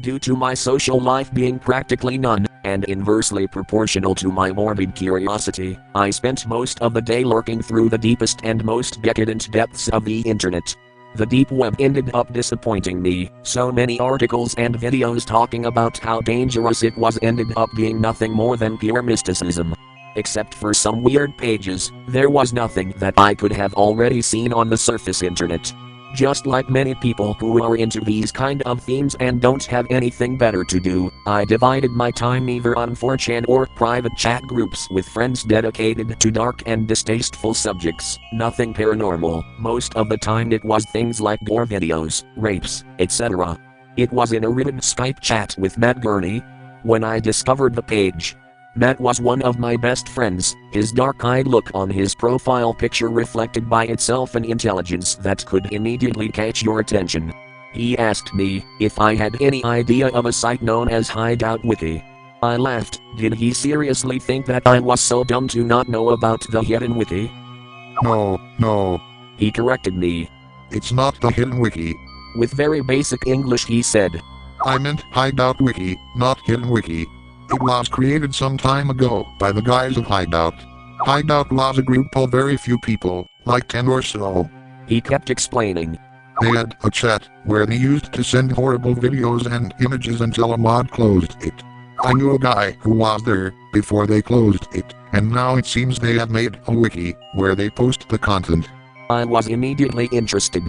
Due to my social life being practically none, and inversely proportional to my morbid curiosity, I spent most of the day lurking through the deepest and most decadent depths of the internet. The deep web ended up disappointing me. So many articles and videos talking about how dangerous it was ended up being nothing more than pure mysticism. Except for some weird pages, there was nothing that I could have already seen on the surface internet. Just like many people who are into these kind of themes and don't have anything better to do, I divided my time either on 4chan or private chat groups with friends dedicated to dark and distasteful subjects. Nothing paranormal. Most of the time it was things like gore videos, rapes, etc. It was in a written Skype chat with Matt Gurney when I discovered the page. Matt was one of my best friends. His dark-eyed look on his profile picture reflected by itself an intelligence that could immediately catch your attention. He asked me if I had any idea of a site known as Hideout Wiki. I laughed. Did he seriously think that I was so dumb to not know about the hidden wiki? No. He corrected me. It's not the hidden wiki. With very basic English he said, I meant Hideout Wiki, not hidden wiki. It was created some time ago by the guys of Hideout. Hideout was a group of very few people, like 10 or so. He kept explaining. They had a chat where they used to send horrible videos and images until a mod closed it. I knew a guy who was there before they closed it, and now it seems they have made a wiki where they post the content. I was immediately interested.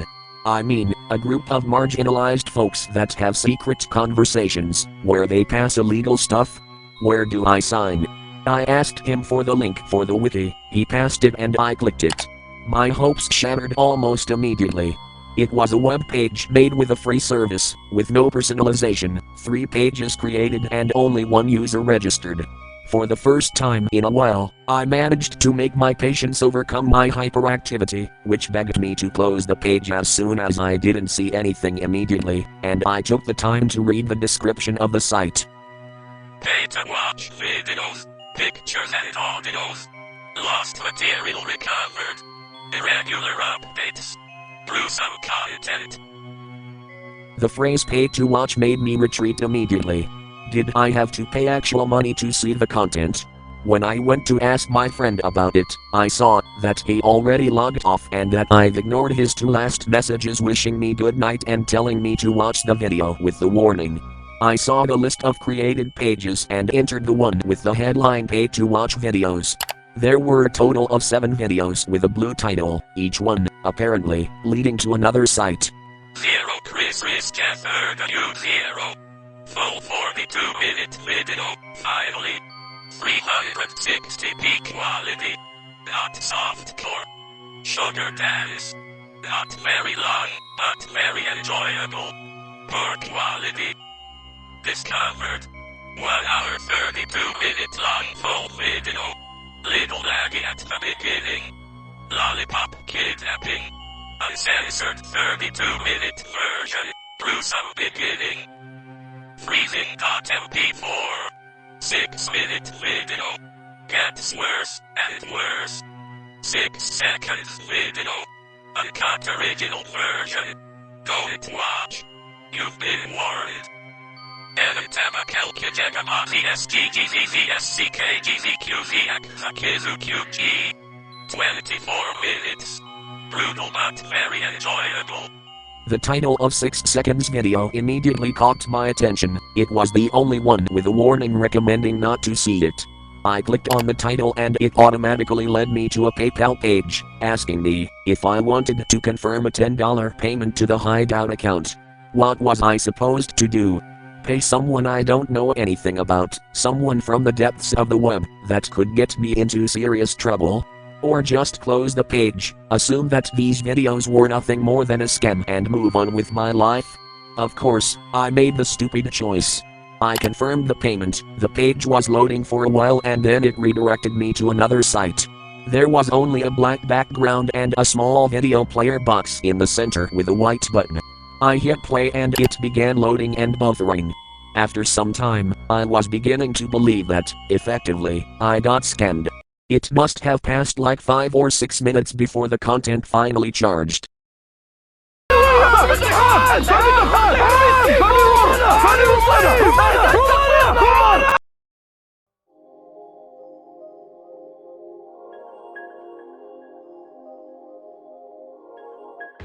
I mean, a group of marginalized folks that have secret conversations where they pass illegal stuff? Where do I sign? I asked him for the link for the wiki. He passed it and I clicked it. My hopes shattered almost immediately. It was a web page made with a free service, with no personalization, 3 pages created and only 1 user registered. For the first time in a while, I managed to make my patience overcome my hyperactivity, which begged me to close the page as soon as I didn't see anything immediately, and I took the time to read the description of the site. Pay to watch videos, pictures and audios. Lost material recovered. Irregular updates. Gruesome content. The phrase pay to watch made me retreat immediately. Did I have to pay actual money to see the content? When I went to ask my friend about it, I saw that he already logged off and that I've ignored his 2 last messages wishing me good night and telling me to watch the video with the warning. I saw the list of created pages and entered the one with the headline pay to watch videos. There were a total of 7 videos with a blue title, each one, apparently, leading to another site. 0 Chris Risk 0. Full 42-minute video, finally. 360p quality. Not softcore. Sugar daddies. Not very long, but very enjoyable. Poor quality. Discovered. 1 hour 32-minute long full video. Little laggy at the beginning. Lollipop kidnapping. Uncensored 32-minute version. Gruesome beginning. Freezing.mp4. 6-minute video. Gets worse and worse. 6 seconds video. Uncut original version. Don't watch. You've been warned. SGGZZSCKGZQZXAKIZUQG. 24 minutes. Brutal but very enjoyable. The title of 6 seconds video immediately caught my attention. It was the only one with a warning recommending not to see it. I clicked on the title and it automatically led me to a PayPal page, asking me if I wanted to confirm a $10 payment to the Hideout account. What was I supposed to do? Pay someone I don't know anything about, someone from the depths of the web that could get me into serious trouble? Or just close the page, assume that these videos were nothing more than a scam and move on with my life? Of course, I made the stupid choice. I confirmed the payment, the page was loading for a while and then it redirected me to another site. There was only a black background and a small video player box in the center with a white button. I hit play and it began loading and buffering. After some time, I was beginning to believe that, effectively, I got scammed. It must have passed like 5 or 6 minutes before the content finally charged.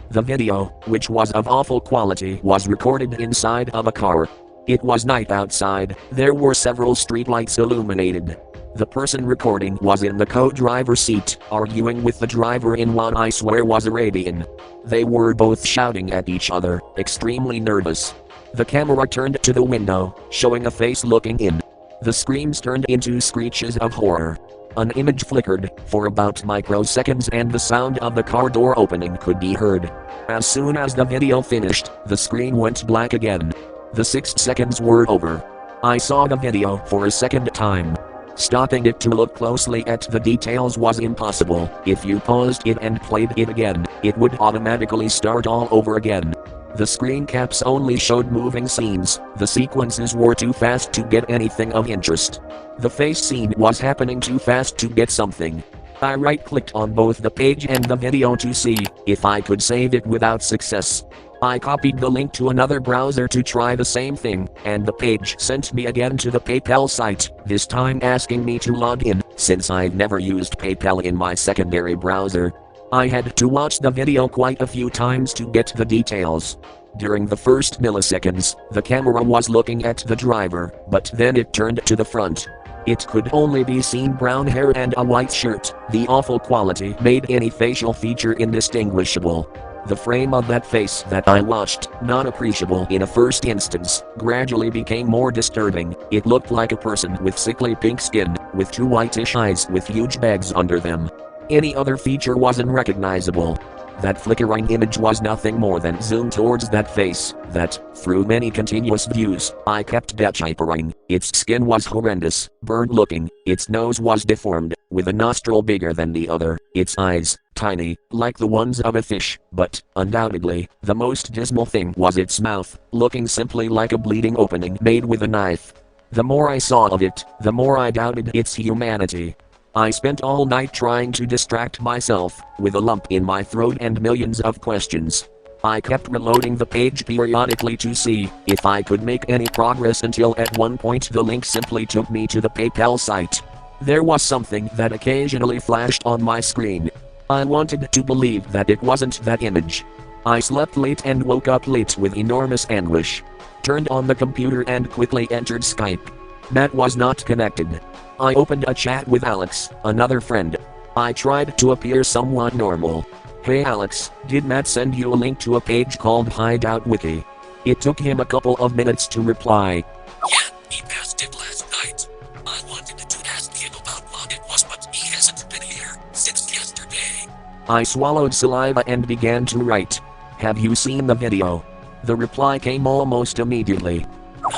The video, which was of awful quality, was recorded inside of a car. It was night outside, there were several streetlights illuminated. The person recording was in the co-driver's seat, arguing with the driver in what I swear was Arabian. They were both shouting at each other, extremely nervous. The camera turned to the window, showing a face looking in. The screams turned into screeches of horror. An image flickered for about microseconds and the sound of the car door opening could be heard. As soon as the video finished, the screen went black again. The 6 seconds were over. I saw the video for a second time. Stopping it to look closely at the details was impossible. If you paused it and played it again, it would automatically start all over again. The screen caps only showed moving scenes, the sequences were too fast to get anything of interest. The face scene was happening too fast to get something. I right-clicked on both the page and the video to see if I could save it without success. I copied the link to another browser to try the same thing, and the page sent me again to the PayPal site, this time asking me to log in, since I'd never used PayPal in my secondary browser. I had to watch the video quite a few times to get the details. During the first milliseconds, the camera was looking at the driver, but then it turned to the front. It could only be seen brown hair and a white shirt. The awful quality made any facial feature indistinguishable. The frame of that face that I watched, not appreciable in a first instance, gradually became more disturbing. It looked like a person with sickly pink skin, with 2 whitish eyes with huge bags under them. Any other feature wasn't recognizable. That flickering image was nothing more than zoom towards that face, that, through many continuous views, I kept deciphering. Its skin was horrendous, burned looking, its nose was deformed, with a nostril bigger than the other, its eyes, tiny, like the ones of a fish, but, undoubtedly, the most dismal thing was its mouth, looking simply like a bleeding opening made with a knife. The more I saw of it, the more I doubted its humanity. I spent all night trying to distract myself, with a lump in my throat and millions of questions. I kept reloading the page periodically to see if I could make any progress until at one point the link simply took me to the PayPal site. There was something that occasionally flashed on my screen. I wanted to believe that it wasn't that image. I slept late and woke up late with enormous anguish. Turned on the computer and quickly entered Skype. That was not connected. I opened a chat with Alex, another friend. I tried to appear somewhat normal. Hey Alex, did Matt send you a link to a page called Hideout Wiki? It took him a couple of minutes to reply. Yeah, he passed it last night. I wanted to ask him about what it was, but he hasn't been here since yesterday. I swallowed saliva and began to write. Have you seen the video? The reply came almost immediately. No,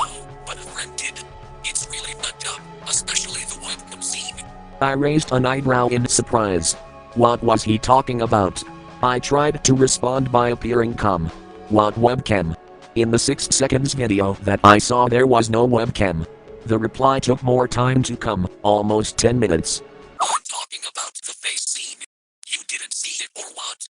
but a friend did. It's really fucked up, especially the webcam scene. I raised an eyebrow in surprise. What was he talking about? I tried to respond by appearing calm. What webcam? In the 6 seconds video that I saw there was no webcam. The reply took more time to come, almost 10 minutes. I'm talking about the face scene. You didn't see it or what?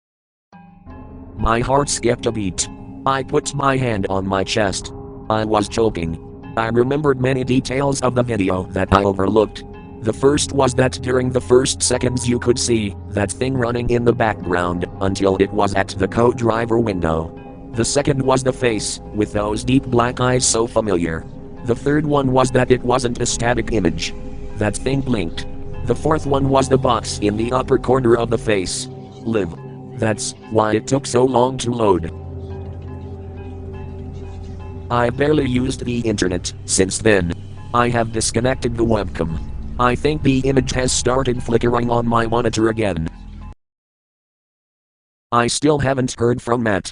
My heart skipped a beat. I put my hand on my chest. I was choking. I remembered many details of the video that I overlooked. The first was that during the first seconds you could see that thing running in the background until it was at the co-driver window. The second was the face, with those deep black eyes so familiar. The third one was that it wasn't a static image. That thing blinked. The fourth one was the box in the upper corner of the face. Live. That's why it took so long to load. I barely used the internet since then. I have disconnected the webcam. I think the image has started flickering on my monitor again. I still haven't heard from Matt.